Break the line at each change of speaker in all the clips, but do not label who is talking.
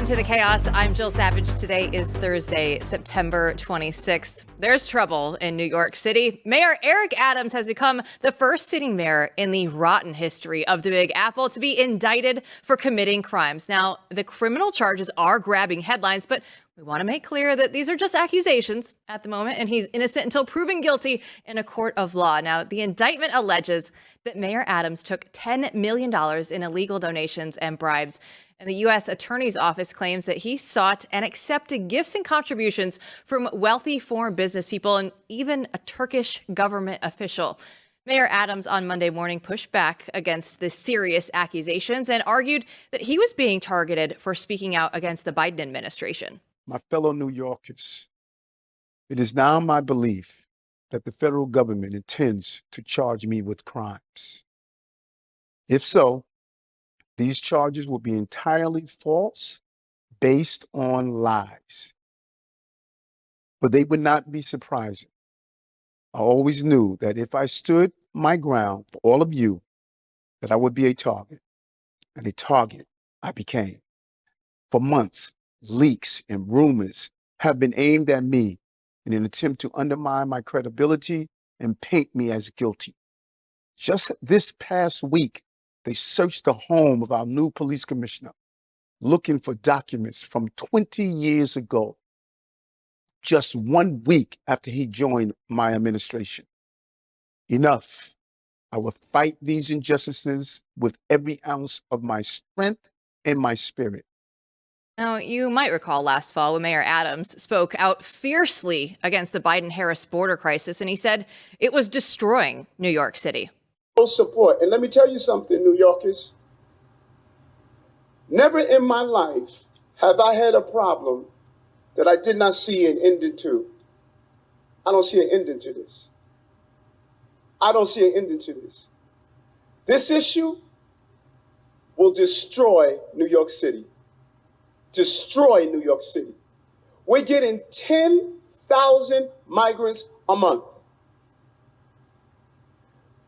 to the chaos. I'm Jill Savage. Today is Thursday, September 26th. There's trouble in New York City. Mayor Eric Adams has become the first sitting mayor in the rotten history of the Big Apple to be indicted for committing crimes. Now, the criminal charges are grabbing headlines, but we want to make clear that these are just accusations at the moment, and he's innocent until proven guilty in a court of law. Now, the indictment alleges that Mayor Adams took $10 million in illegal donations and bribes. And the U.S. Attorney's Office claims that he sought and accepted gifts and contributions from wealthy foreign business people and even a Turkish government official. Mayor Adams on Monday morning pushed back against the serious accusations and argued that he was being targeted for speaking out against the Biden administration.
My fellow New Yorkers, it is now my belief that the federal government intends to charge me with crimes. If so, these charges will be entirely false, based on lies. But they would not be surprising. I always knew that if I stood my ground for all of you, that I would be a target. And a target I became. For months, leaks and rumors have been aimed at me in an attempt to undermine my credibility and paint me as guilty. Just this past week, they searched the home of our new police commissioner, looking for documents from 20 years ago, just 1 week after he joined my administration. Enough. I will fight these injustices with every ounce of my strength and my spirit.
Now, you might recall last fall when Mayor Adams spoke out fiercely against the Biden-Harris border crisis, and he said it was destroying New York City.
Support. And let me tell you something, New Yorkers. Never in my life have I had a problem that I did not see an ending to. I don't see an ending to this. I don't see an ending to this. This issue will destroy New York City. Destroy New York City. We're getting 10,000 migrants a month.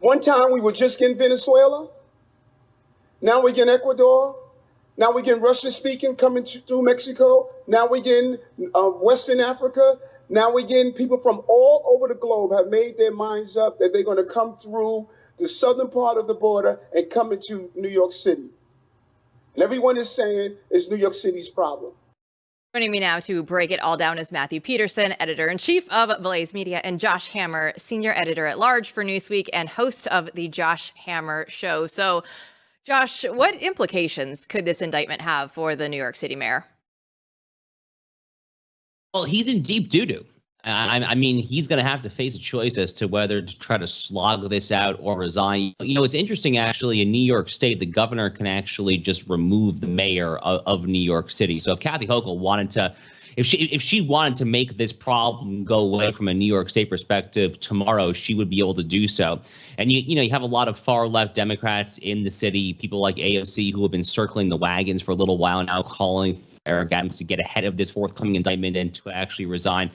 One time we were just getting Venezuela. Now we're getting Ecuador. Now we're getting Russian speaking coming through Mexico. Now we're getting Western Africa. Now we're getting people from all over the globe have made their minds up that they're going to come through the southern part of the border and come into New York City. And everyone is saying it's New York City's problem.
Joining me now to break it all down is Matthew Peterson, editor-in-chief of Blaze Media, and Josh Hammer, senior editor-at-large for Newsweek and host of the Josh Hammer Show. So, Josh, what implications could this indictment have for the New York City mayor?
Well, he's in deep doo-doo. I mean, he's going to have to face a choice as to whether to try to slog this out or resign. You know, it's interesting, actually, in New York State, the governor can actually just remove the mayor of New York City. So if Kathy Hochul wanted to, if she wanted to make this problem go away from a New York State perspective tomorrow, she would be able to do so. And, you have a lot of far left Democrats in the city, people like AOC who have been circling the wagons for a little while now, calling for Eric Adams to get ahead of this forthcoming indictment and to actually resign.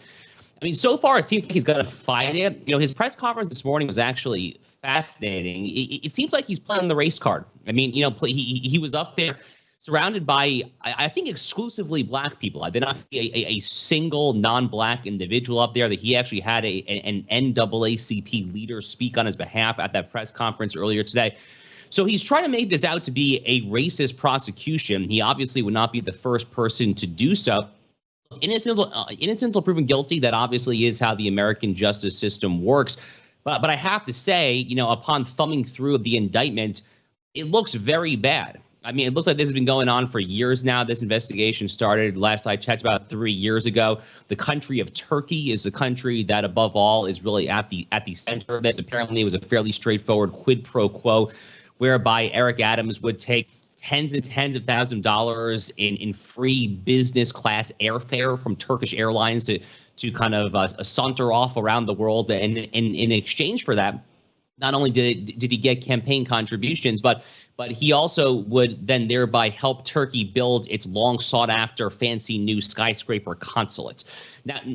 I mean, so far, it seems like he's going to fight it. His press conference this morning was actually fascinating. It seems like he's playing the race card. I mean, he was up there surrounded by, I think, exclusively black people. I did not see a single non-black individual up there. That he actually had an NAACP leader speak on his behalf at that press conference earlier today. So he's trying to make this out to be a racist prosecution. He obviously would not be the first person to do so. Innocent until proven guilty, that obviously is how the American justice system works. But I have to say, upon thumbing through the indictment, it looks very bad. I mean, it looks like this has been going on for years now. This investigation started, last I checked, about 3 years ago. The country of Turkey is the country that, above all, is really at the center of this. Apparently, it was a fairly straightforward quid pro quo, whereby Eric Adams would take tens and tens of thousands of dollars in free business class airfare from Turkish Airlines to kind of saunter off around the world. And in exchange for that, not only did he get campaign contributions, but he also would then thereby help Turkey build its long sought after fancy new skyscraper consulates.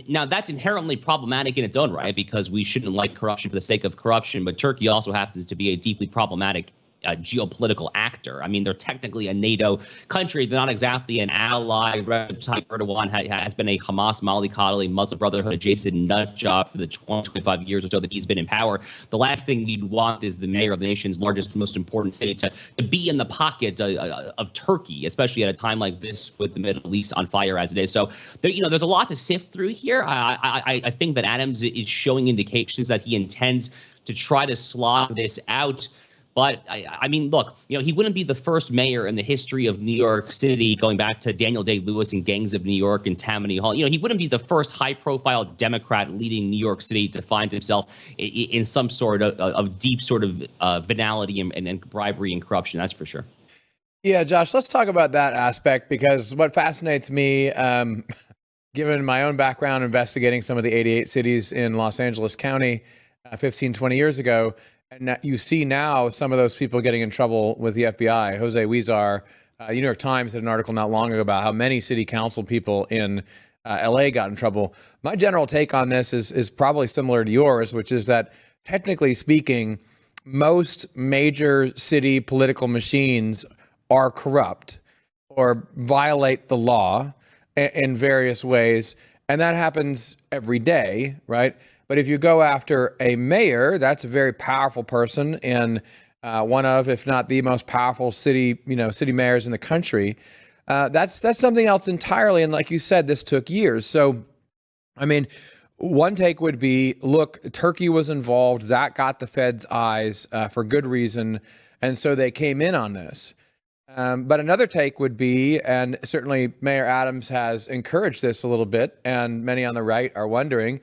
Now that's inherently problematic in its own right, because we shouldn't like corruption for the sake of corruption. But Turkey also happens to be a deeply problematic geopolitical actor. I mean, they're technically a NATO country. They're not exactly an ally. Recep Erdogan has been a Hamas, mollycoddling, Muslim Brotherhood adjacent nut job for the 25 years or so that he's been in power. The last thing you'd want is the mayor of the nation's largest, most important city to be in the pocket of Turkey, especially at a time like this with the Middle East on fire as it is. So there's a lot to sift through here. I think that Adams is showing indications that he intends to try to slog this out. But I mean, look, he wouldn't be the first mayor in the history of New York City, going back to Daniel Day-Lewis and Gangs of New York and Tammany Hall. He wouldn't be the first high-profile Democrat leading New York City to find himself in some sort of deep sort of venality and bribery and corruption. That's for sure.
Yeah, Josh, let's talk about that aspect, because what fascinates me, given my own background investigating some of the 88 cities in Los Angeles County 15, 20 years ago, and you see now some of those people getting in trouble with the FBI. Jose Huizar, the New York Times had an article not long ago about how many city council people in LA got in trouble. My general take on this is probably similar to yours, which is that technically speaking, most major city political machines are corrupt or violate the law in various ways. And that happens every day, right? But if you go after a mayor, that's a very powerful person and one of, if not the most powerful city mayors in the country. That's something else entirely. And like you said, this took years. So, I mean, one take would be, look, Turkey was involved. That got the Fed's eyes for good reason. And so they came in on this. But another take would be, and certainly Mayor Adams has encouraged this a little bit, and many on the right are wondering,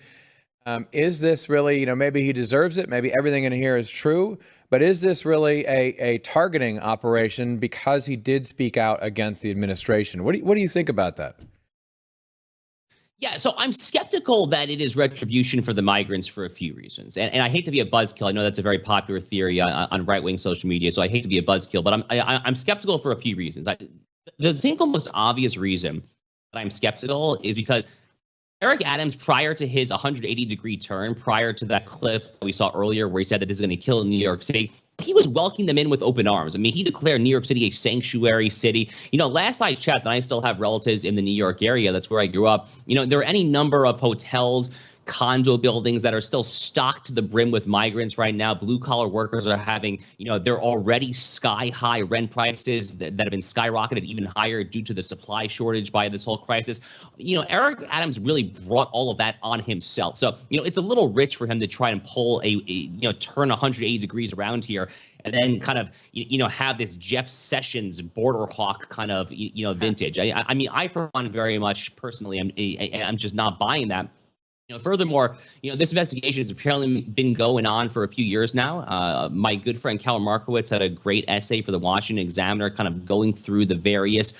is this really, maybe he deserves it, maybe everything in here is true, but is this really a targeting operation because he did speak out against the administration? What do you think about that?
Yeah, so I'm skeptical that it is retribution for the migrants for a few reasons. And I hate to be a buzzkill. I know that's a very popular theory on right-wing social media, so I hate to be a buzzkill, but I'm skeptical for a few reasons. The single most obvious reason that I'm skeptical is because Eric Adams, prior to his 180-degree turn, prior to that clip we saw earlier where he said that this is going to kill New York City, he was welcoming them in with open arms. I mean, he declared New York City a sanctuary city. Last I checked, and I still have relatives in the New York area, that's where I grew up, there are any number of hotels, condo buildings that are still stocked to the brim with migrants right now. Blue collar workers are having, they're already sky high rent prices that have been skyrocketed even higher due to the supply shortage by this whole crisis. Eric Adams really brought all of that on himself. So, it's a little rich for him to try and pull turn 180 degrees around here and then kind of, have this Jeff Sessions border hawk kind of, vintage. I mean, I for one very much personally, I'm just not buying that. Furthermore, this investigation has apparently been going on for a few years now. My good friend Cal Markowitz had a great essay for the Washington Examiner kind of going through the various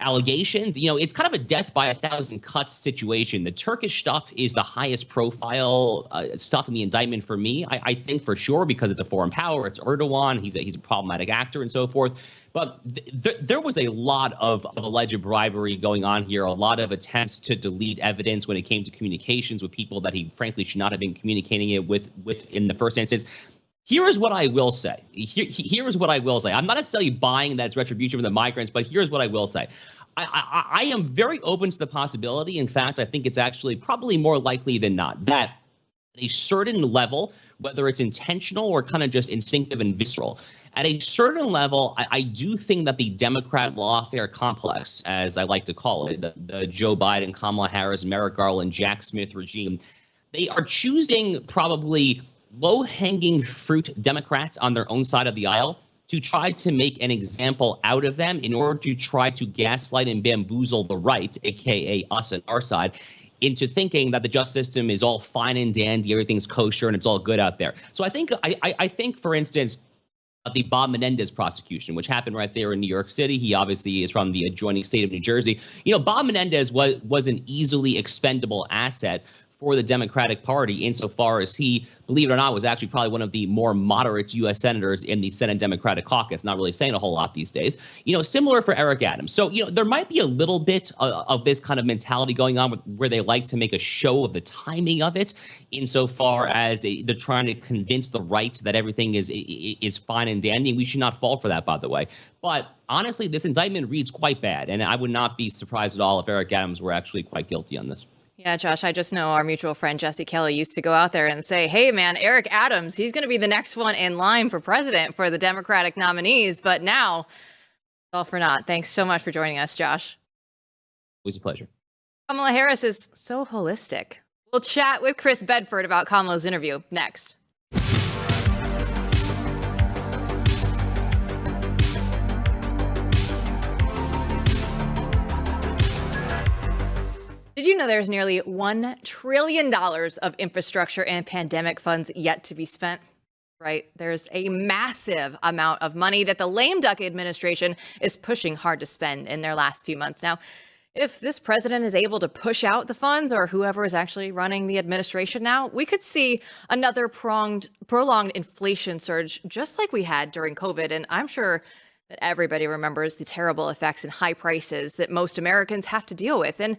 allegations. It's kind of a death by a thousand cuts situation. The Turkish stuff is the highest profile stuff in the indictment for me, I think, for sure, because it's a foreign power. It's Erdogan. He's a problematic actor and so forth. But there was a lot of alleged bribery going on here, a lot of attempts to delete evidence when it came to communications with people that he frankly should not have been communicating it with in the first instance. Here is what I will say. Here is what I will say. I'm not necessarily buying that it's retribution for the migrants, but here's what I will say. I am very open to the possibility. In fact, I think it's actually probably more likely than not that at a certain level, whether it's intentional or kind of just instinctive and visceral, at a certain level, I do think that the Democrat lawfare complex, as I like to call it, the Joe Biden, Kamala Harris, Merrick Garland, Jack Smith regime, they are choosing probably low-hanging fruit Democrats on their own side of the aisle to try to make an example out of them in order to try to gaslight and bamboozle the right, aka us and our side, into thinking that the justice system is all fine and dandy, everything's kosher, and it's all good out there. So I think, for instance, the Bob Menendez prosecution, which happened right there in New York City. He obviously is from the adjoining state of New Jersey. Bob Menendez was an easily expendable asset for the Democratic Party, insofar as he, believe it or not, was actually probably one of the more moderate U.S. senators in the Senate Democratic caucus. Not really saying a whole lot these days. Similar for Eric Adams. So, there might be a little bit of this kind of mentality going on where they like to make a show of the timing of it, insofar as they're trying to convince the right that everything is fine and dandy. We should not fall for that, by the way. But honestly, this indictment reads quite bad, and I would not be surprised at all if Eric Adams were actually quite guilty on this.
Yeah, Josh, I just know our mutual friend Jesse Kelly used to go out there and say, hey, man, Eric Adams, he's going to be the next one in line for president for the Democratic nominees. But now, all for naught. Thanks so much for joining us, Josh.
Always a pleasure.
Kamala Harris is so holistic. We'll chat with Chris Bedford about Kamala's interview next. Did you know there's nearly $1 trillion of infrastructure and pandemic funds yet to be spent? Right? There's a massive amount of money that the lame duck administration is pushing hard to spend in their last few months. Now, if this president is able to push out the funds, or whoever is actually running the administration now, we could see another prolonged inflation surge, just like we had during COVID. And I'm sure that everybody remembers the terrible effects and high prices that most Americans have to deal with. And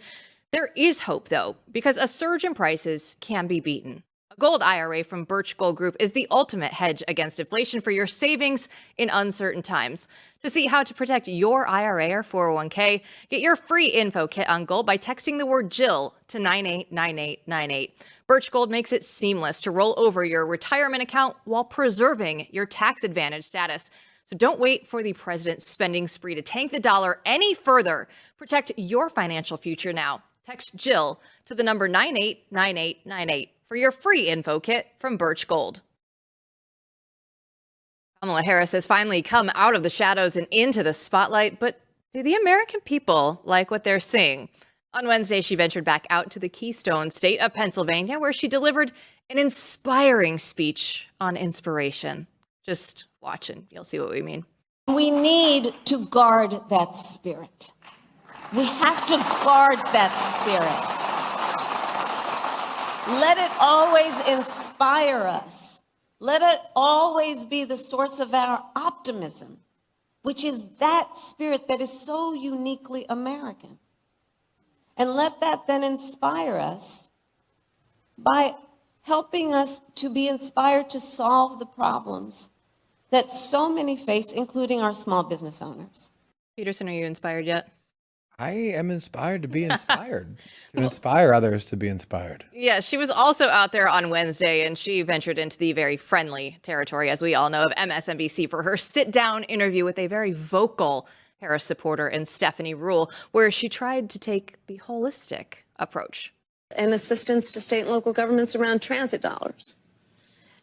there is hope, though, because a surge in prices can be beaten. A gold IRA from Birch Gold Group is the ultimate hedge against inflation for your savings in uncertain times. To see how to protect your IRA or 401k, get your free info kit on gold by texting the word Jill to 989898. Birch Gold makes it seamless to roll over your retirement account while preserving your tax advantage status. So don't wait for the president's spending spree to tank the dollar any further. Protect your financial future now. Text Jill to the number 989898 for your free info kit from Birch Gold. Kamala Harris has finally come out of the shadows and into the spotlight, but do the American people like what they're seeing? On Wednesday, she ventured back out to the Keystone State of Pennsylvania, where she delivered an inspiring speech on inspiration. Just watch and you'll see what we mean.
We need to guard that spirit. We have to guard that spirit. Let it always inspire us. Let it always be the source of our optimism, which is that spirit that is so uniquely American. And let that then inspire us by helping us to be inspired to solve the problems that so many face, including our small business owners.
Peterson, are you inspired yet?
I am inspired to be inspired, to inspire others to be inspired.
Yeah, she was also out there on Wednesday, and she ventured into the very friendly territory, as we all know, of MSNBC for her sit-down interview with a very vocal Harris supporter in Stephanie Ruhle, where she tried to take the holistic approach.
And assistance to state and local governments around transit dollars.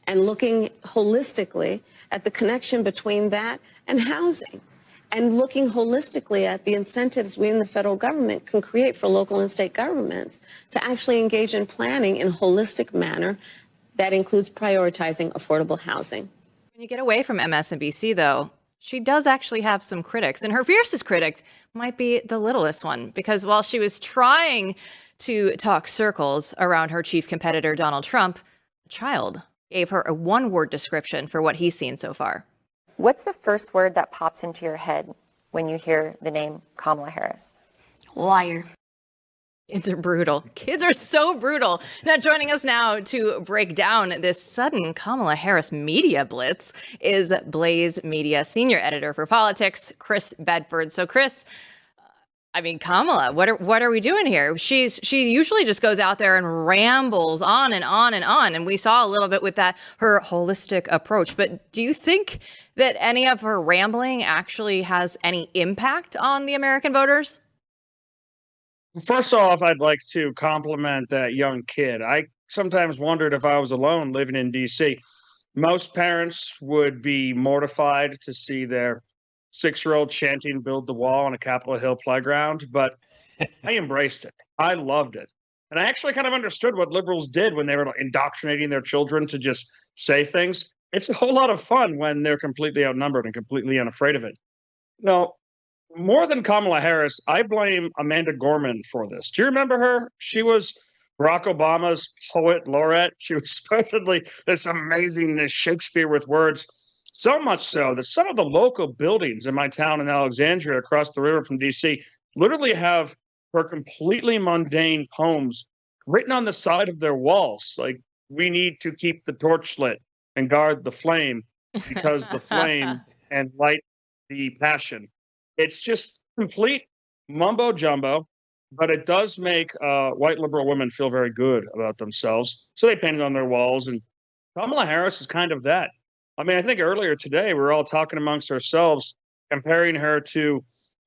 And looking holistically at the connection between that and housing. And looking holistically at the incentives we in the federal government can create for local and state governments to actually engage in planning in a holistic manner that includes prioritizing affordable housing.
When you get away from MSNBC, though, she does actually have some critics. And her fiercest critic might be the littlest one, because while she was trying to talk circles around her chief competitor, Donald Trump, a child gave her a one-word description for what he's seen so far.
What's the first word that pops into your head when you hear the name Kamala Harris?
Liar.
Kids are brutal. Kids are so brutal. Now, joining us now to break down this sudden Kamala Harris media blitz is Blaze Media senior editor for politics, Chris Bedford. So, Chris, Kamala, what are we doing here? She usually just goes out there and rambles on and on and on. And we saw a little bit with her holistic approach. But do you think that any of her rambling actually has any impact on the American voters?
First off, I'd like to compliment that young kid. I sometimes wondered if I was alone living in D.C. Most parents would be mortified to see their 6-year-old chanting "Build the Wall" on a Capitol Hill playground, but I embraced it. I loved it. And I actually kind of understood what liberals did when they were indoctrinating their children to just say things. It's a whole lot of fun when they're completely outnumbered and completely unafraid of it. No, more than Kamala Harris, I blame Amanda Gorman for this. Do you remember her? She was Barack Obama's poet laureate. She was supposedly this amazing Shakespeare with words. So much so that some of the local buildings in my town in Alexandria, across the river from DC, literally have her completely mundane poems written on the side of their walls. Like, we need to keep the torch lit and guard the flame because the flame and light the passion. It's just complete mumbo jumbo, but it does make white liberal women feel very good about themselves. So they paint it on their walls. And Kamala Harris is kind of that. I mean, I think earlier today we were all talking amongst ourselves, comparing her to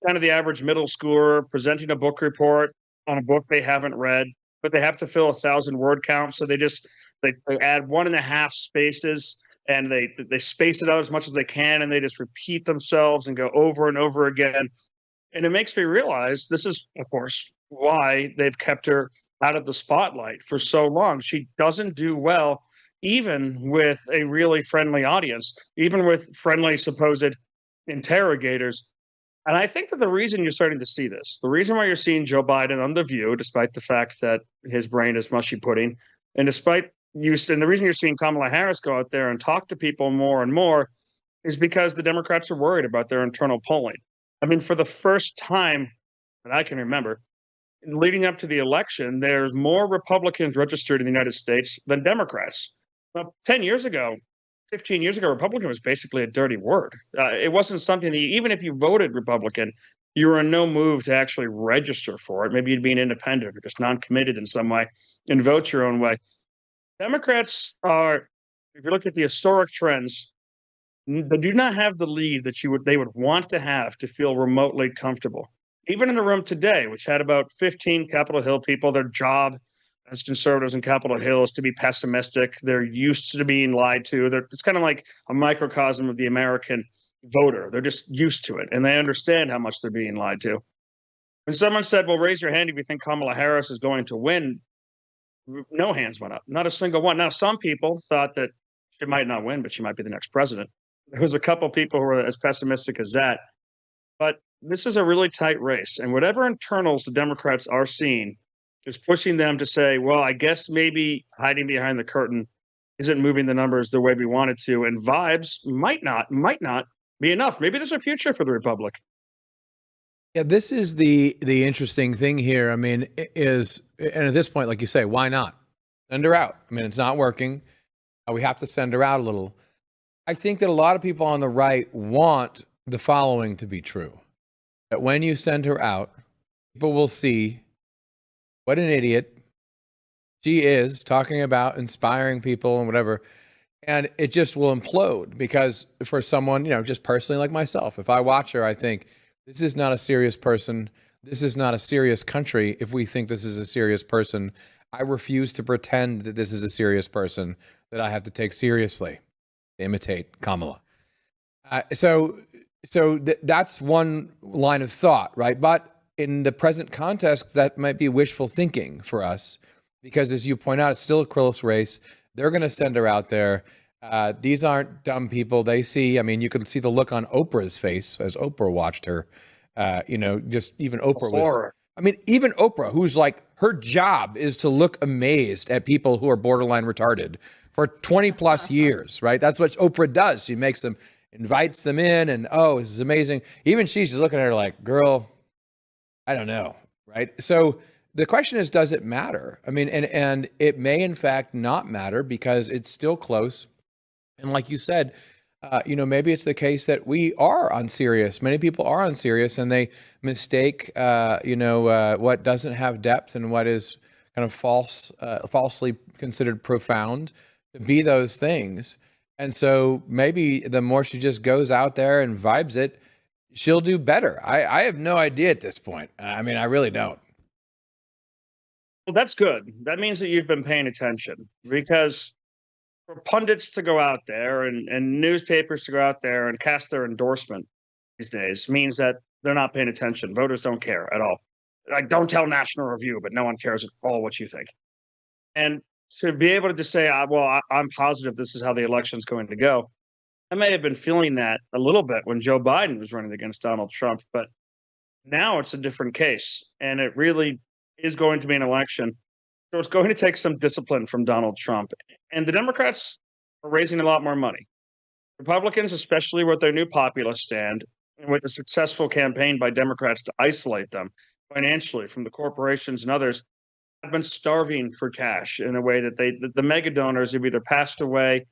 kind of the average middle schooler presenting a book report on a book they haven't read, but they have to fill 1,000-word count. So they add 1.5 spaces and they space it out as much as they can, and they just repeat themselves and go over and over again. And it makes me realize this is, of course, why they've kept her out of the spotlight for so long. She doesn't do well, even with a really friendly audience, even with friendly supposed interrogators. And I think that the reason you're starting to see this, the reason why you're seeing Joe Biden on The View, despite the fact that his brain is mushy pudding, and the reason you're seeing Kamala Harris go out there and talk to people more and more is because the Democrats are worried about their internal polling. I mean, for the first time that I can remember, leading up to the election, there's more Republicans registered in the United States than Democrats. Well, 10 years ago, 15 years ago, Republican was basically a dirty word. It wasn't something that even if you voted Republican, you were in no move to actually register for it. Maybe you'd be an independent or just non-committed in some way and vote your own way. Democrats are, if you look at the historic trends, they do not have the lead that they would want to have to feel remotely comfortable. Even in the room today, which had about 15 Capitol Hill people, their job as conservatives in Capitol Hill is to be pessimistic. They're used to being lied to. It's kind of like a microcosm of the American voter. They're just used to it, and they understand how much they're being lied to. When someone said, well, raise your hand if you think Kamala Harris is going to win, no hands went up, not a single one. Now, some people thought that she might not win, but she might be the next president. There was a couple people who were as pessimistic as that. But this is a really tight race, and whatever internals the Democrats are seeing is pushing them to say, well, I guess maybe hiding behind the curtain isn't moving the numbers the way we want it to, and vibes might not be enough. Maybe there's a future for the Republic.
Yeah, this is the interesting thing here. I mean, and at this point, like you say, why not? Send her out. I mean, it's not working. We have to send her out a little. I think that a lot of people on the right want the following to be true. That when you send her out, people will see what an idiot she is, talking about inspiring people and whatever. And it just will implode, because for someone, just personally like myself, if I watch her, I think, this is not a serious person. This is not a serious country. If we think this is a serious person, I refuse to pretend that this is a serious person that I have to take seriously to imitate Kamala. So that's one line of thought, right? But in the present context, that might be wishful thinking for us, because as you point out, it's still a close race. They're going to send her out there. These aren't dumb people. They see, I mean, you could see the look on Oprah's face as Oprah watched her. Just even Oprah was, I mean, even Oprah, who's like, her job is to look amazed at people who are borderline retarded for 20 plus years, right? That's what Oprah does. She makes them, invites them in, and oh, this is amazing. Even she's just looking at her like, girl, I don't know, right? So the question is, does it matter? I mean, and it may in fact not matter, because it's still close. And like you said, maybe it's the case that we are unserious. Many people are unserious, and they mistake, what doesn't have depth and what is kind of falsely considered profound to be those things. And so maybe the more she just goes out there and vibes it, she'll do better. I have no idea at this point. I mean, I really don't.
Well, that's good. That means that you've been paying attention, because for pundits to go out there and newspapers to go out there and cast their endorsement these days means that they're not paying attention. Voters don't care at all. Like, don't tell National Review, but no one cares at all what you think. And to be able to just say, I'm positive this is how the election's going to go. I may have been feeling that a little bit when Joe Biden was running against Donald Trump, but now it's a different case. And it really is going to be an election So it's going to take some discipline from Donald Trump. And the Democrats are raising a lot more money. Republicans, especially with their new populist stand and with the successful campaign by Democrats to isolate them financially from the corporations and others, have been starving for cash in a way that the mega donors have either passed away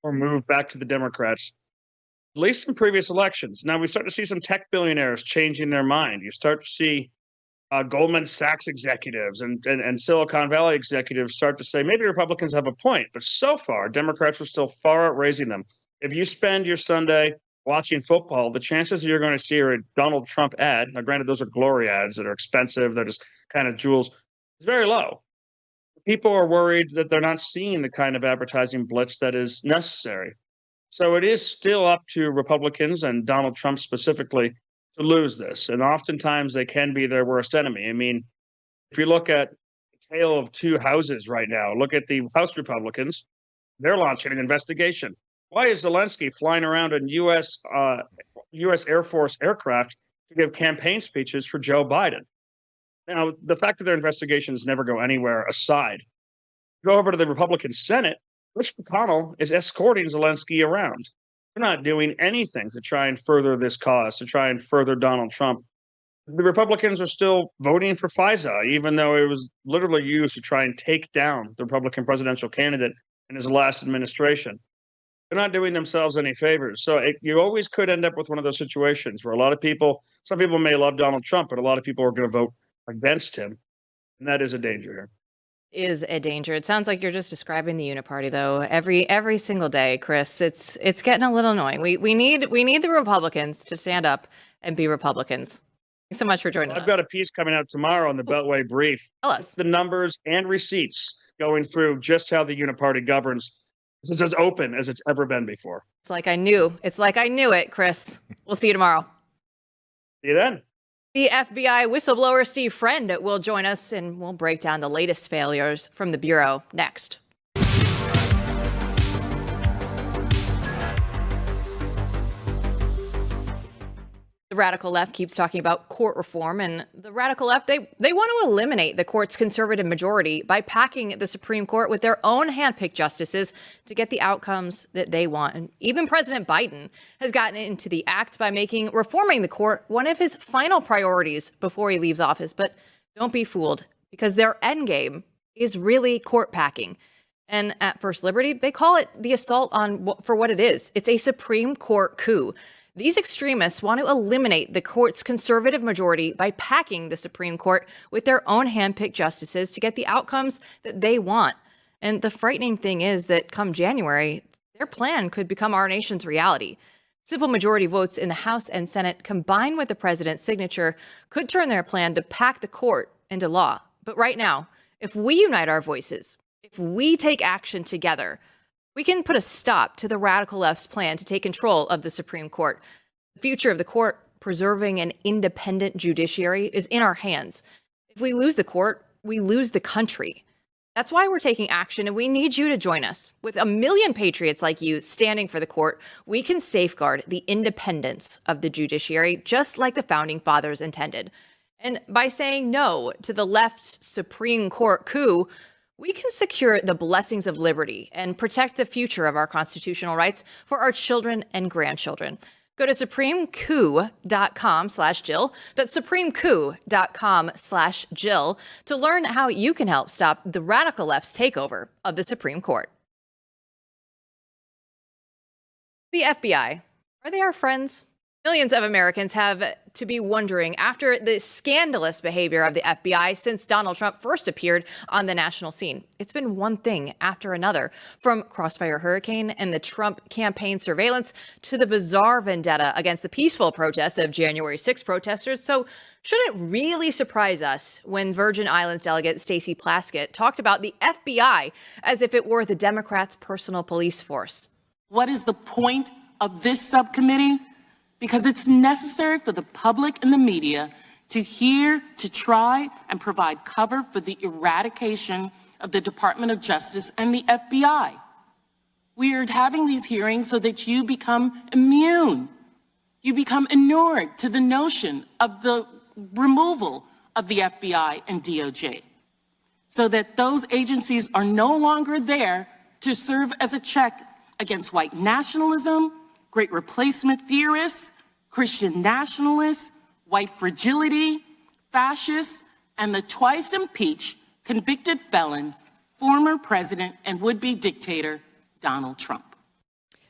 or moved back to the Democrats, at least in previous elections. Now we start to see some tech billionaires changing their mind. You start to see Goldman Sachs executives and Silicon Valley executives start to say maybe Republicans have a point, but so far Democrats are still far outraising them. If you spend your Sunday watching football, the chances that you're going to see a Donald Trump ad, now granted those are glory ads that are expensive, they're just kind of jewels, is very low. People are worried that they're not seeing the kind of advertising blitz that is necessary. So it is still up to Republicans and Donald Trump specifically to lose this. And oftentimes they can be their worst enemy. I mean, if you look at the tale of two houses right now, look at the House Republicans, they're launching an investigation. Why is Zelensky flying around in U.S. Air Force aircraft to give campaign speeches for Joe Biden? Now, the fact that their investigations never go anywhere aside, go over to the Republican Senate, Mitch McConnell is escorting Zelensky around. They're not doing anything to try and further this cause, to try and further Donald Trump. The Republicans are still voting for FISA, even though it was literally used to try and take down the Republican presidential candidate in his last administration. They're not doing themselves any favors. So you always could end up with one of those situations where a lot of people, some people may love Donald Trump, but a lot of people are going to vote against him. And that is a danger here.
Is a danger. It sounds like you're just describing the uniparty, though. Every single day, Chris. It's getting a little annoying. We need the Republicans to stand up and be Republicans. Thanks so much for joining us.
I've got a piece coming out tomorrow on the Beltway Brief.
Tell us.
The numbers and receipts going through just how the uniparty governs. This is as open as it's ever been before.
It's like I knew it, Chris. We'll see you tomorrow.
See you then.
The FBI whistleblower Steve Friend will join us, and we'll break down the latest failures from the Bureau next. The radical left keeps talking about court reform, and the radical left, they want to eliminate the court's conservative majority by packing the Supreme Court with their own handpicked justices to get the outcomes that they want. And even President Biden has gotten into the act by making reforming the court one of his final priorities before he leaves office. But don't be fooled, because their endgame is really court packing. And at First Liberty, they call it the assault for what it is. It's a Supreme Court coup. These extremists want to eliminate the court's conservative majority by packing the Supreme Court with their own handpicked justices to get the outcomes that they want. And the frightening thing is that come January, their plan could become our nation's reality. Simple majority votes in the House and Senate combined with the president's signature could turn their plan to pack the court into law. But right now, if we unite our voices, if we take action together, we can put a stop to the radical left's plan to take control of the Supreme Court. The future of the court, preserving an independent judiciary, is in our hands. If we lose the court, we lose the country. That's why we're taking action, and we need you to join us. With 1 million patriots like you standing for the court, we can safeguard the independence of the judiciary, just like the founding fathers intended. And by saying no to the left's Supreme Court coup, we can secure the blessings of liberty and protect the future of our constitutional rights for our children and grandchildren. Go to supremecoup.com/Jill. That's supremecoup.com/Jill to learn how you can help stop the radical left's takeover of the Supreme Court. The FBI, are they our friends? Millions of Americans have to be wondering after the scandalous behavior of the FBI since Donald Trump first appeared on the national scene. It's been one thing after another, from Crossfire Hurricane and the Trump campaign surveillance to the bizarre vendetta against the peaceful protests of January 6 protesters. So should it really surprise us when Virgin Islands delegate Stacey Plaskett talked about the FBI as if it were the Democrats' personal police force?
What is the point of this subcommittee? Because it's necessary for the public and the media to hear, to try and provide cover for the eradication of the Department of Justice and the FBI. We are having these hearings so that you become immune. You become inured to the notion of the removal of the FBI and DOJ. so that those agencies are no longer there to serve as a check against white nationalism, great replacement theorists, Christian nationalists, white fragility, fascists, and the twice impeached convicted felon, former president and would-be dictator Donald Trump.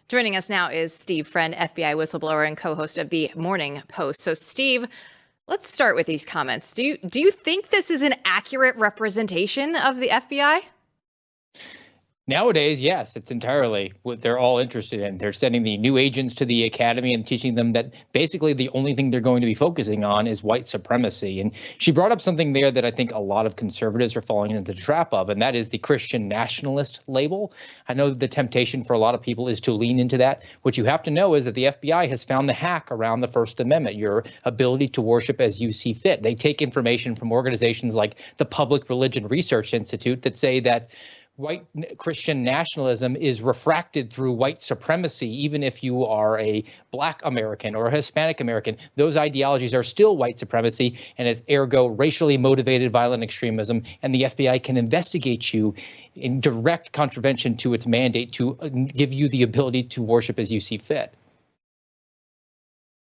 Joining us now is Steve Friend, FBI whistleblower and co-host of The Morning Post. So, Steve, let's start with these comments. Do you think this is an accurate representation of the FBI?
Nowadays, yes, it's entirely what they're all interested in. They're sending the new agents to the academy and teaching them that basically the only thing they're going to be focusing on is white supremacy. And she brought up something there that I think a lot of conservatives are falling into the trap of, and that is the Christian nationalist label. I know the temptation for a lot of people is to lean into that. What you have to know is that the FBI has found the hack around the First Amendment, your ability to worship as you see fit. They take information from organizations like the Public Religion Research Institute that say that white Christian nationalism is refracted through white supremacy, even if you are a Black American or a Hispanic American. Those ideologies are still white supremacy, and it's ergo racially motivated violent extremism, and the FBI can investigate you in direct contravention to its mandate to give you the ability to worship as you see fit.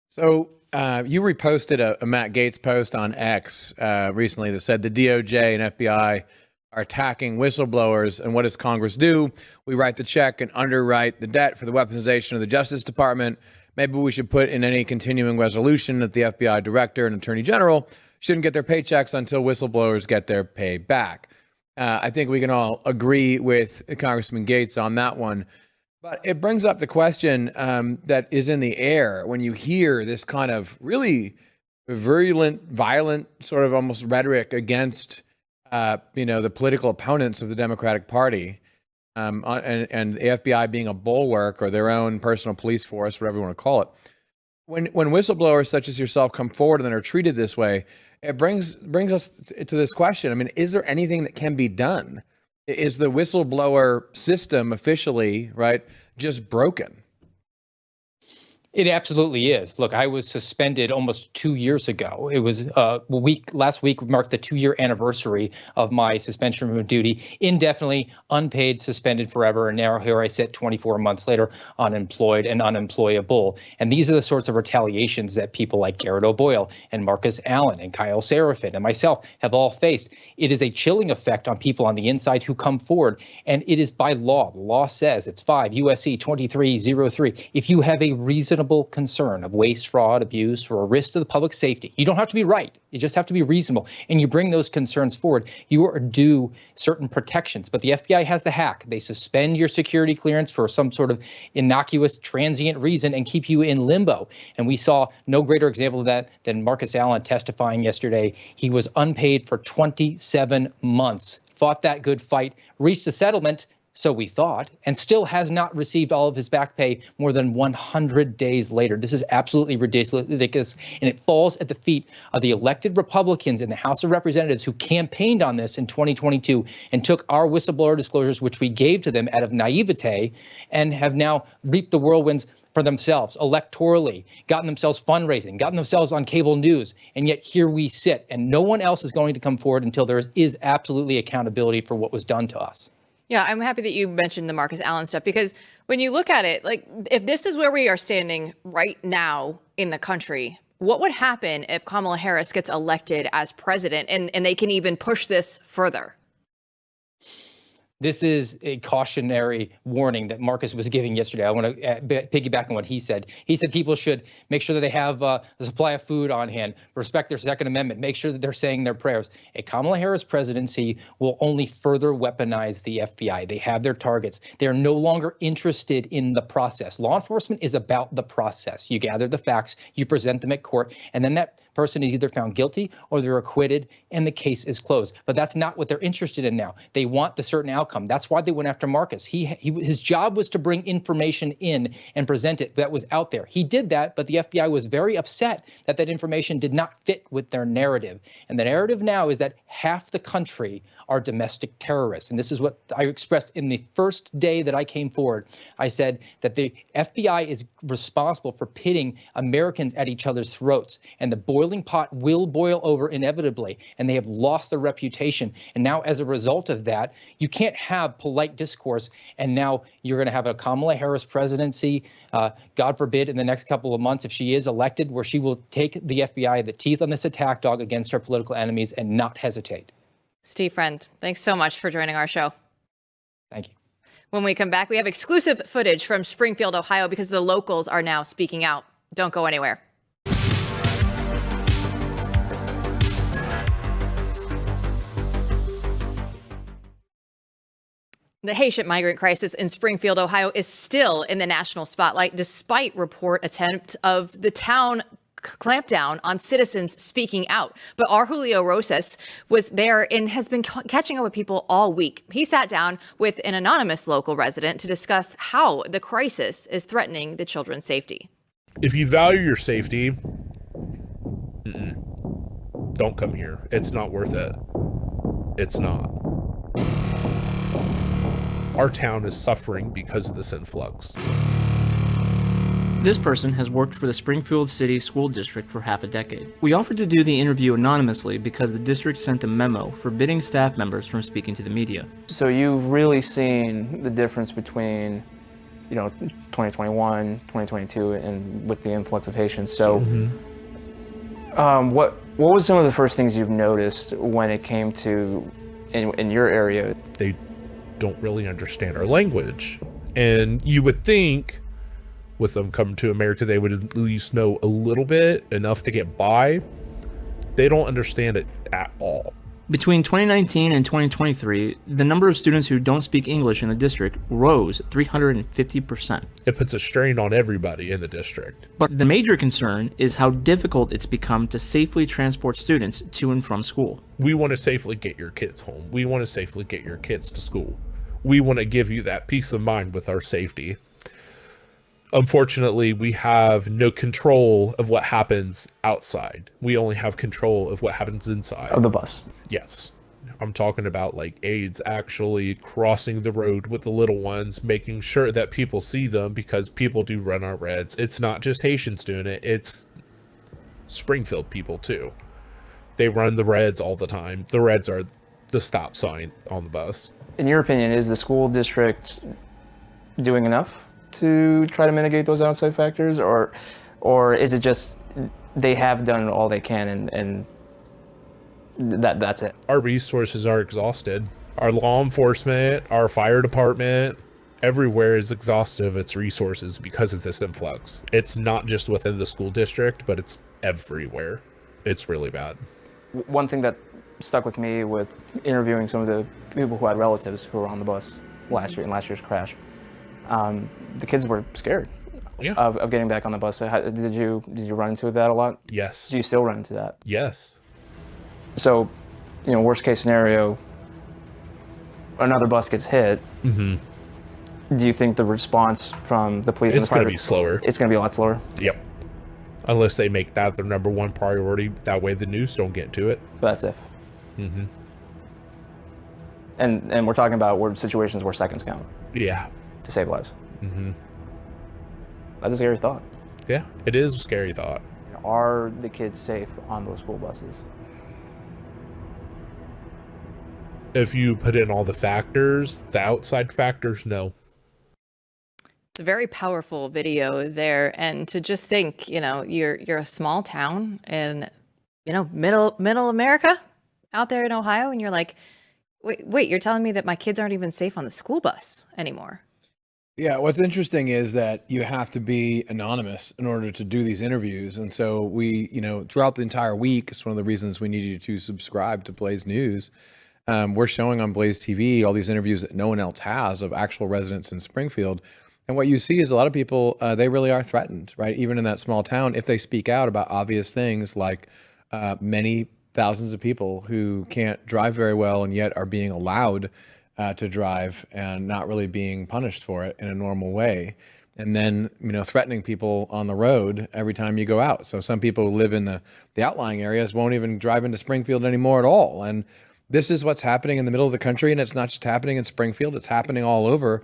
So you reposted a Matt Gaetz post on X recently that said the DOJ and FBI are attacking whistleblowers, and what does Congress do? We write the check and underwrite the debt for the weaponization of the Justice Department. Maybe we should put in any continuing resolution that the FBI director and attorney general shouldn't get their paychecks until whistleblowers get their pay back. I think we can all agree with Congressman Gaetz on that one. But it brings up the question that is in the air when you hear this kind of really virulent, violent sort of almost rhetoric against the political opponents of the Democratic Party, and the FBI being a bulwark or their own personal police force, whatever you want to call it. When whistleblowers such as yourself come forward and are treated this way, it brings us to this question. I mean, is there anything that can be done? Is the whistleblower system officially, right, just broken?
It absolutely is. Look, I was suspended almost 2 years ago. It was last week marked the 2-year anniversary of my suspension from duty, indefinitely, unpaid, suspended forever. And now here I sit 24 months later, unemployed and unemployable. And these are the sorts of retaliations that people like Garrett O'Boyle and Marcus Allen and Kyle Seraphin and myself have all faced. It is a chilling effect on people on the inside who come forward. And it is by law. The law says it's 5 USC 2303. If you have a reasonable concern of waste, fraud, abuse, or a risk to the public safety, you don't have to be right. You just have to be reasonable. And you bring those concerns forward, you are due certain protections. But the FBI has the hack. They suspend your security clearance for some sort of innocuous, transient reason and keep you in limbo. And we saw no greater example of that than Marcus Allen testifying yesterday. He was unpaid for 27 months, fought that good fight, reached a settlement, so we thought, and still has not received all of his back pay more than 100 days later. This is absolutely ridiculous, and it falls at the feet of the elected Republicans in the House of Representatives who campaigned on this in 2022 and took our whistleblower disclosures, which we gave to them out of naivete, and have now reaped the whirlwinds for themselves electorally, gotten themselves fundraising, gotten themselves on cable news, and yet here we sit, and no one else is going to come forward until there is absolutely accountability for what was done to us.
Yeah, I'm happy that you mentioned the Marcus Allen stuff, because when you look at it, like, if this is where we are standing right now in the country, what would happen if Kamala Harris gets elected as president and they can even push this further?
This is a cautionary warning that Marcus was giving yesterday. I want to piggyback on what he said. He said people should make sure that they have a supply of food on hand, respect their Second Amendment, make sure that they're saying their prayers. A Kamala Harris presidency will only further weaponize the FBI. They have their targets. They're no longer interested in the process. Law enforcement is about the process. You gather the facts, you present them at court, and then that person is either found guilty or they're acquitted and the case is closed. But that's not what they're interested in now. They want the certain outcome. That's why they went after Marcus. His job was to bring information in and present it that was out there. He did that, but the FBI was very upset that that information did not fit with their narrative. And the narrative now is that half the country are domestic terrorists. And this is what I expressed in the first day that I came forward. I said that the FBI is responsible for pitting Americans at each other's throats. And the boilerplate boiling pot will boil over inevitably, and they have lost their reputation. And now, as a result of that, you can't have polite discourse, and now you're going to have a Kamala Harris presidency, God forbid, in the next couple of months, if she is elected, where she will take the FBI the teeth on this attack dog against her political enemies and not hesitate.
Steve Friend, thanks so much for joining our show.
Thank you.
When we come back, we have exclusive footage from Springfield, Ohio, because the locals are now speaking out. Don't go anywhere. The Haitian migrant crisis in Springfield, Ohio is still in the national spotlight, despite report attempt of the town clampdown on citizens speaking out. But our Julio Rosas was there and has been catching up with people all week. He sat down with an anonymous local resident to discuss how the crisis is threatening the children's safety.
If you value your safety, don't come here. It's not worth it. It's not. Our town is suffering because of this influx.
This person has worked for the Springfield City School District for half a decade. We offered to do the interview anonymously because the district sent a memo forbidding staff members from speaking to the media. So you've really seen the difference between, 2021, 2022, and with the influx of Haitians. So what was some of the first things you've noticed when it came to, in your area?
They don't really understand our language. And you would think with them coming to America, they would at least know a little bit, enough to get by. They don't understand it at all.
Between 2019 and 2023, the number of students who don't speak English in the district rose 350%.
It puts a strain on everybody in the district.
But the major concern is how difficult it's become to safely transport students to and from school.
We want to safely get your kids home. We want to safely get your kids to school. We want to give you that peace of mind with our safety. Unfortunately, we have no control of what happens outside. We only have control of what happens inside.
Of the bus.
Yes. I'm talking about like aides actually crossing the road with the little ones, making sure that people see them, because people do run our reds. It's not just Haitians doing it. It's Springfield people too. They run the reds all the time. The reds are the stop sign on the bus.
In your opinion, is the school district doing enough to try to mitigate those outside factors, or is it just they have done all they can and that's it?
Our resources are exhausted. Our law enforcement, our fire department, everywhere is exhausted of its resources because of this influx. It's not just within the school district, but it's everywhere. It's really bad.
One thing that stuck with me with interviewing some of the people who had relatives who were on the bus last year in last year's crash, the kids were scared of getting back on the bus. So did you run into that a lot?
Yes.
Do you still run into that?
Yes.
So, worst case scenario, another bus gets hit.
Mm-hmm.
Do you think the response from the police and the fire...
It's going to be slower.
It's going to be a lot slower?
Yep. Unless they make that their number one priority. That way the news don't get to it.
That's if.
Mm-hmm.
And we're talking about situations where seconds count.
Yeah.
To save lives.
Mm-hmm.
That's a scary thought.
Yeah, it is a scary thought.
Are the kids safe on those school buses?
If you put in all the factors, the outside factors, no.
It's a very powerful video there, and to just think, you're a small town in, middle America, out there in Ohio, and you're like, wait, you're telling me that my kids aren't even safe on the school bus anymore?
Yeah, what's interesting is that you have to be anonymous in order to do these interviews. And so we, throughout the entire week, it's one of the reasons we need you to subscribe to Blaze News. We're showing on BlazeTV all these interviews that no one else has of actual residents in Springfield. And what you see is a lot of people, they really are threatened, right? Even in that small town, if they speak out about obvious things like many thousands of people who can't drive very well and yet are being allowed to drive and not really being punished for it in a normal way. And then, threatening people on the road every time you go out. So some people who live in the outlying areas won't even drive into Springfield anymore at all. And this is what's happening in the middle of the country, and it's not just happening in Springfield, it's happening all over.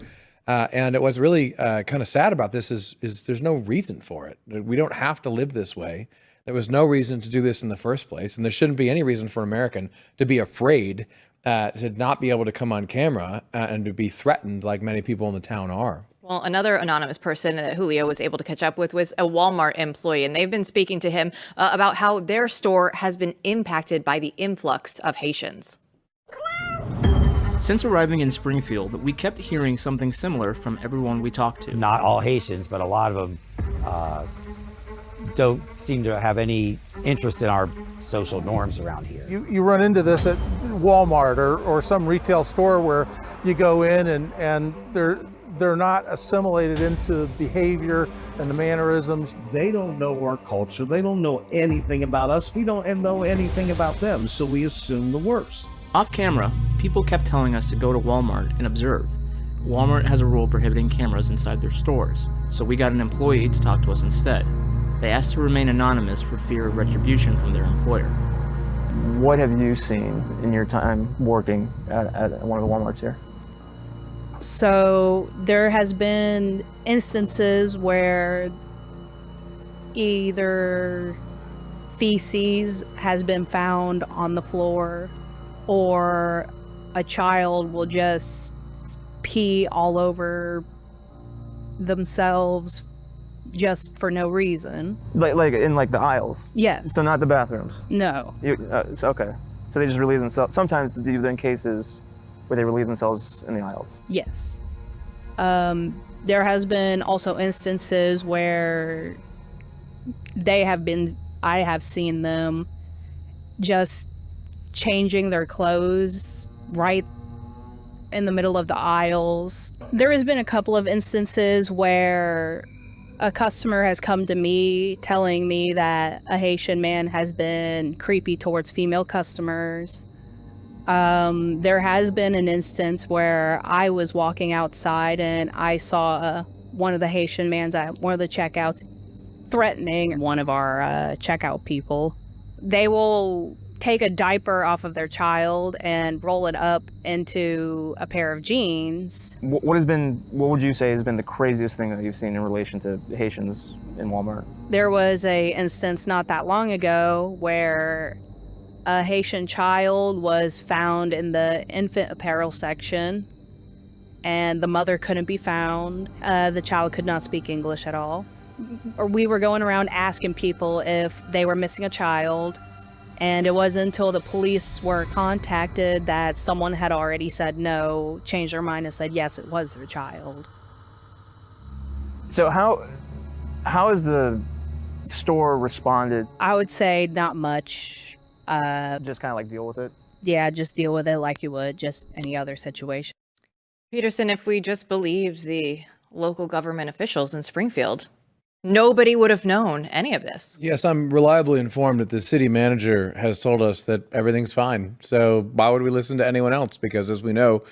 And what's really kind of sad about this is there's no reason for it. We don't have to live this way. There was no reason to do this in the first place, and there shouldn't be any reason for an American to be afraid to not be able to come on camera and to be threatened like many people in the town are.
Well, another anonymous person that Julio was able to catch up with was a Walmart employee, and they've been speaking to him about how their store has been impacted by the influx of Haitians.
Since arriving in Springfield, we kept hearing something similar from everyone we talked to.
Not all Haitians, but a lot of them don't seem to have any interest in our social norms around here.
You run into this at Walmart or some retail store where you go in and they're not assimilated into behavior and the mannerisms.
They don't know our culture. They don't know anything about us. We don't know anything about them, so we assume the worst.
Off camera, people kept telling us to go to Walmart and observe. Walmart has a rule prohibiting cameras inside their stores, so we got an employee to talk to us instead. They asked to remain anonymous for fear of retribution from their employer.
What have you seen in your time working at one of the Walmarts here?
So there has been instances where either feces has been found on the floor or a child will just pee all over themselves just for no reason.
Like in the aisles?
Yes.
So not the bathrooms?
No.
Okay. So they just relieve themselves. Sometimes they're in cases where they relieve themselves in the aisles.
Yes. There has been also instances where I have seen them just changing their clothes right in the middle of the aisles. There has been a couple of instances where a customer has come to me telling me that a Haitian man has been creepy towards female customers. There has been an instance where I was walking outside and I saw one of the Haitian mans at one of the checkouts threatening one of our checkout people. They will take a diaper off of their child and roll it up into a pair of jeans.
What would you say has been the craziest thing that you've seen in relation to Haitians in Walmart?
There was a instance not that long ago where a Haitian child was found in the infant apparel section and the mother couldn't be found. The child could not speak English at all. Or we were going around asking people if they were missing a child, and it wasn't until the police were contacted that someone had already said no, changed their mind and said yes, it was their child.
So how has the store responded?
I would say not much.
Just kind of deal with it?
Yeah, just deal with it like you would just any other situation.
Peterson, if we just believed the local government officials in Springfield, nobody would have known any of this.
Yes, I'm reliably informed that the city manager has told us that everything's fine. So why would we listen to anyone else? Because as we know,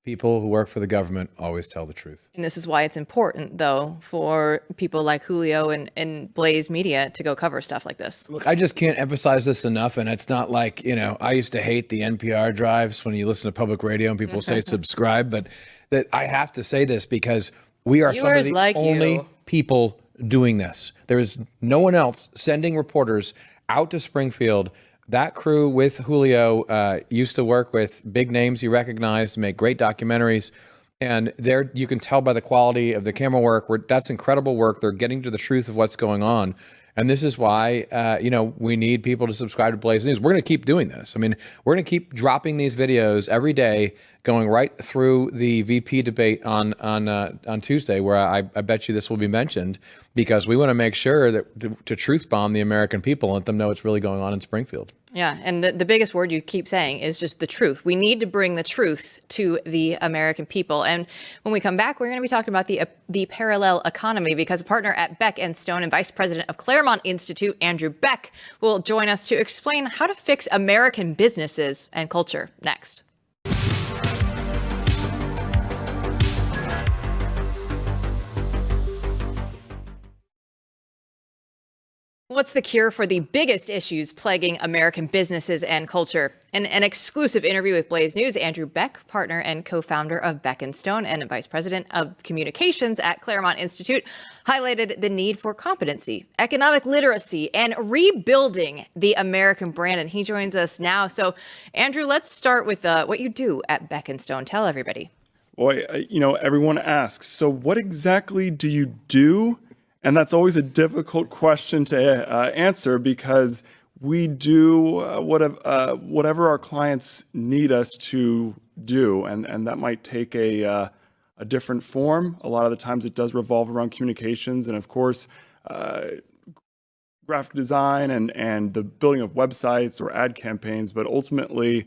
people who work for the government always tell the truth.
And this is why it's important, though, for people like Julio and Blaze Media to go cover stuff like this.
Look, I just can't emphasize this enough. And it's not like, I used to hate the NPR drives when you listen to public radio and people say subscribe. But that I have to say this because we are some of the only people doing this. There is no one else sending reporters out to Springfield. That crew with Julio used to work with big names you recognize, make great documentaries, and there you can tell by the quality of the camera work. That's incredible work. They're getting to the truth of what's going on. And this is why, we need people to subscribe to Blaze News. We're going to keep doing this. I mean, we're going to keep dropping these videos every day, going right through the VP debate on Tuesday, where I bet you this will be mentioned, because we want to make sure that to truth bomb the American people, let them know what's really going on in Springfield.
Yeah, and the biggest word you keep saying is just the truth. We need to bring the truth to the American people. And when we come back, we're going to be talking about the parallel economy, because a partner at Beck & Stone and Vice President of Claremont Institute, Andrew Beck, will join us to explain how to fix American businesses and culture next. What's the cure for the biggest issues plaguing American businesses and culture? In an exclusive interview with Blaze News, Andrew Beck, partner and co-founder of Beck & Stone and vice president of communications at Claremont Institute, highlighted the need for competency, economic literacy, and rebuilding the American brand. And he joins us now. So, Andrew, let's start with what you do at Beck & Stone. Tell everybody.
Boy, everyone asks, so what exactly do you do? And that's always a difficult question to answer because we do whatever our clients need us to do. And that might take a different form. A lot of the times it does revolve around communications and, of course, graphic design and the building of websites or ad campaigns. But ultimately,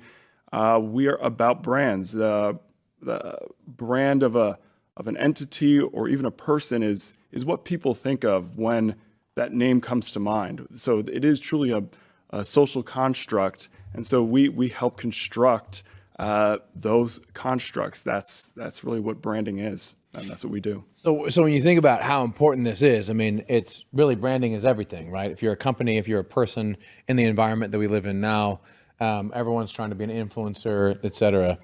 we are about brands. The brand of an entity or even a person is what people think of when that name comes to mind. So it is truly a social construct. And so we help construct those constructs. That's really what branding is. And that's what we do.
So when you think about how important this is, I mean, it's really branding is everything, right? If you're a company, if you're a person in the environment that we live in now, everyone's trying to be an influencer, et cetera.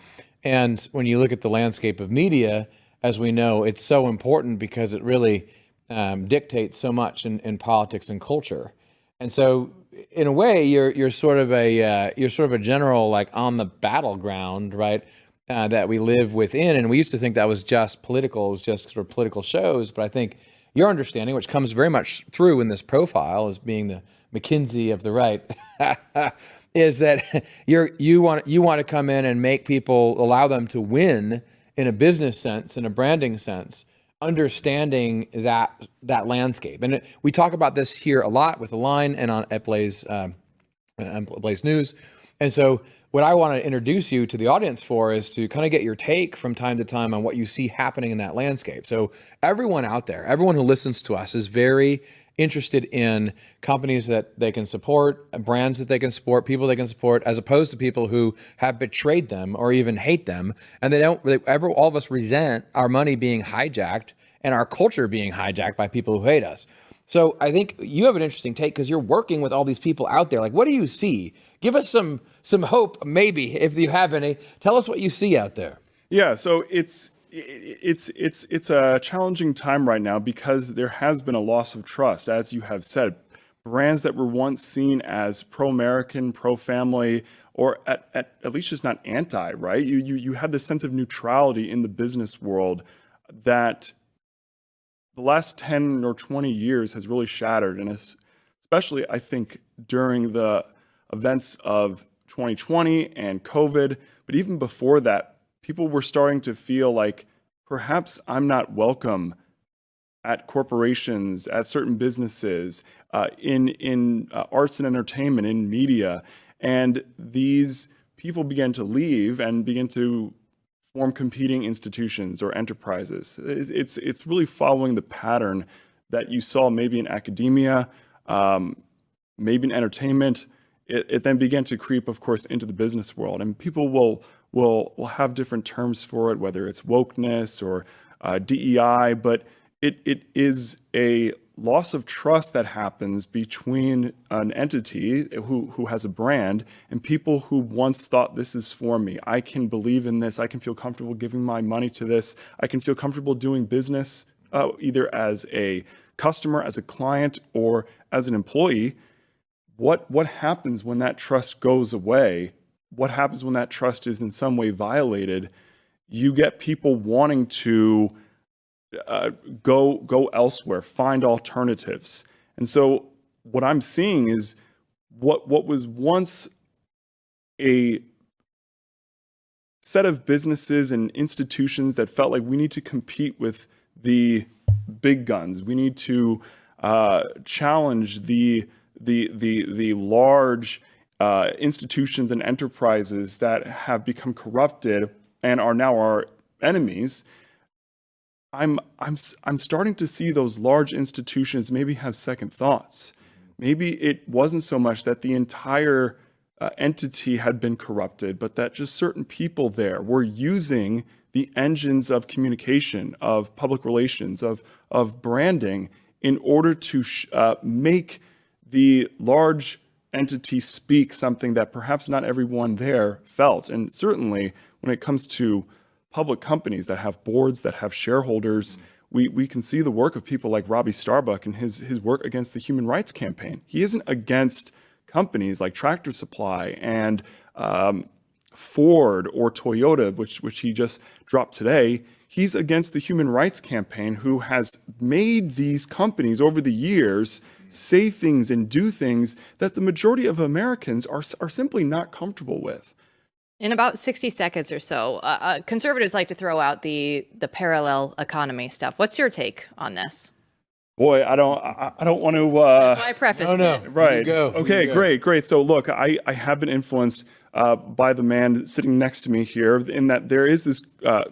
And when you look at the landscape of media, as we know, it's so important because it really dictates so much in politics and culture. And so, in a way, you're sort of a general, like on the battleground, right? That we live within. And we used to think that was just political, it was just sort of political shows. But I think your understanding, which comes very much through in this profile as being the McKinsey of the right, is that you want to come in and make people, allow them to win in a business sense, in a branding sense, understanding that landscape. And we talk about this here a lot with Align and at Blaze News. And so what I want to introduce you to the audience for is to kind of get your take from time to time on what you see happening in that landscape. So everyone out there, everyone who listens to us is very interested in companies that they can support, brands that they can support, people they can support, as opposed to people who have betrayed them or even hate them. And all of us resent our money being hijacked and our culture being hijacked by people who hate us. So I think you have an interesting take because you're working with all these people out there. Like, what do you see? Give us some hope, maybe, if you have any. Tell us what you see out there.
Yeah, so it's a challenging time right now because there has been a loss of trust, as you have said. Brands that were once seen as pro-American, pro-family, or at least just not anti, right? You had this sense of neutrality in the business world that the last 10 or 20 years has really shattered. And especially, I think, during the events of 2020 and COVID, but even before that, people were starting to feel like perhaps I'm not welcome at corporations, at certain businesses, in arts and entertainment, in media. And these people began to leave and begin to form competing institutions or enterprises. It's really following the pattern that you saw maybe in academia, maybe in entertainment. It then began to creep, of course, into the business world. And people will have different terms for it, whether it's wokeness or DEI, but it is a loss of trust that happens between an entity who has a brand and people who once thought, this is for me. I can believe in this. I can feel comfortable giving my money to this. I can feel comfortable doing business either as a customer, as a client, or as an employee. What happens when that trust goes away? What happens when that trust is in some way violated? You get people wanting to go elsewhere, find alternatives. And so what I'm seeing is what was once a set of businesses and institutions that felt like we need to compete with the big guns. We need to challenge the large institutions and enterprises that have become corrupted and are now our enemies. I'm starting to see those large institutions maybe have second thoughts. Maybe it wasn't so much that the entire entity had been corrupted, but that just certain people there were using the engines of communication, of public relations, of branding in order to make the large entity speak something that perhaps not everyone there felt. And certainly when it comes to public companies that have boards, that have shareholders, we can see the work of people like Robbie Starbuck and his work against the Human Rights Campaign. He isn't against companies like Tractor Supply and Ford or Toyota, which he just dropped today. He's against the Human Rights Campaign, who has made these companies over the years say things and do things that the majority of Americans are simply not comfortable with.
In about 60 seconds or so, conservatives like to throw out the parallel economy stuff. What's your take on this?
Boy, I don't want to.
That's why I prefaced it.
Right.
Go.
Okay, great. So look, I have been influenced by the man sitting next to me here, in that there is this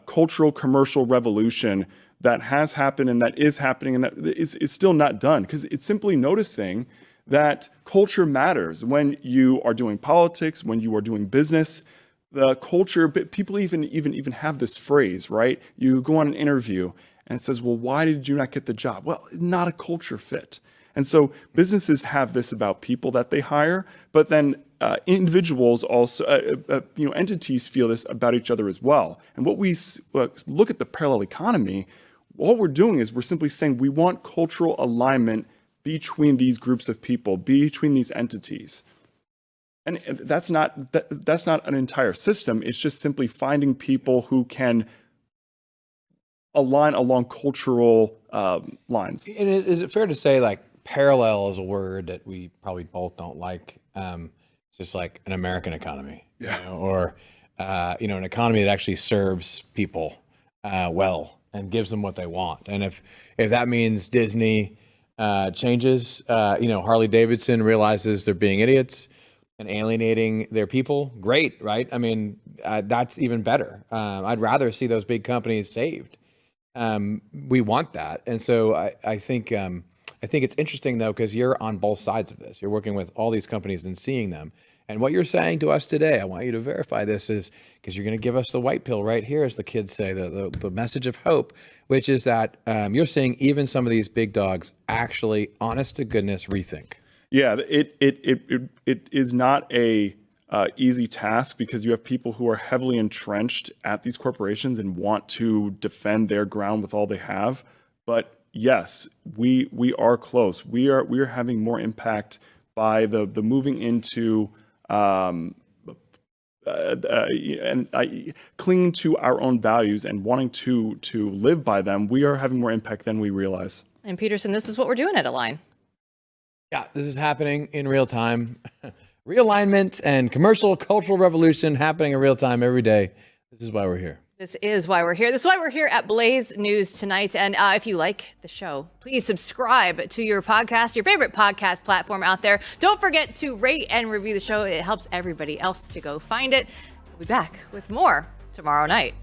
cultural commercial revolution that has happened and that is happening and that is still not done, because it's simply noticing that culture matters when you are doing politics, when you are doing business. The culture, people even have this phrase, right? You go on an interview and it says, well, why did you not get the job? Well, not a culture fit. And so businesses have this about people that they hire, but then individuals also, entities feel this about each other as well. And what we look at the parallel economy, all we're doing is we're simply saying we want cultural alignment between these groups of people, between these entities. And that's not an entire system. It's just simply finding people who can align along cultural lines.
And is it fair to say, like, parallel is a word that we probably both don't like? Just like an American economy, or an economy that actually serves people well and gives them what they want. And if that means Disney changes, Harley Davidson realizes they're being idiots and alienating their people, great, right? I mean, that's even better. I'd rather see those big companies saved. We want that. And so I think it's interesting, though, because you're on both sides of this. You're working with all these companies and seeing them. And what you're saying to us today, I want you to verify this, is because you're going to give us the white pill right here, as the kids say, the message of hope, which is that you're seeing even some of these big dogs actually, honest to goodness, rethink.
Yeah, it is not a easy task, because you have people who are heavily entrenched at these corporations and want to defend their ground with all they have. But yes, we are close. We are having more impact by the moving into clinging to our own values and wanting to live by them. We are having more impact than we realize.
And Peterson, this is what we're doing at Align.
Yeah, this is happening in real time. Realignment and commercial cultural revolution happening in real time every day. This is why we're here.
This is why we're here. This is why we're here at Blaze News tonight. And if you like the show, please subscribe to your podcast, your favorite podcast platform out there. Don't forget to rate and review the show. It helps everybody else to go find it. We'll be back with more tomorrow night.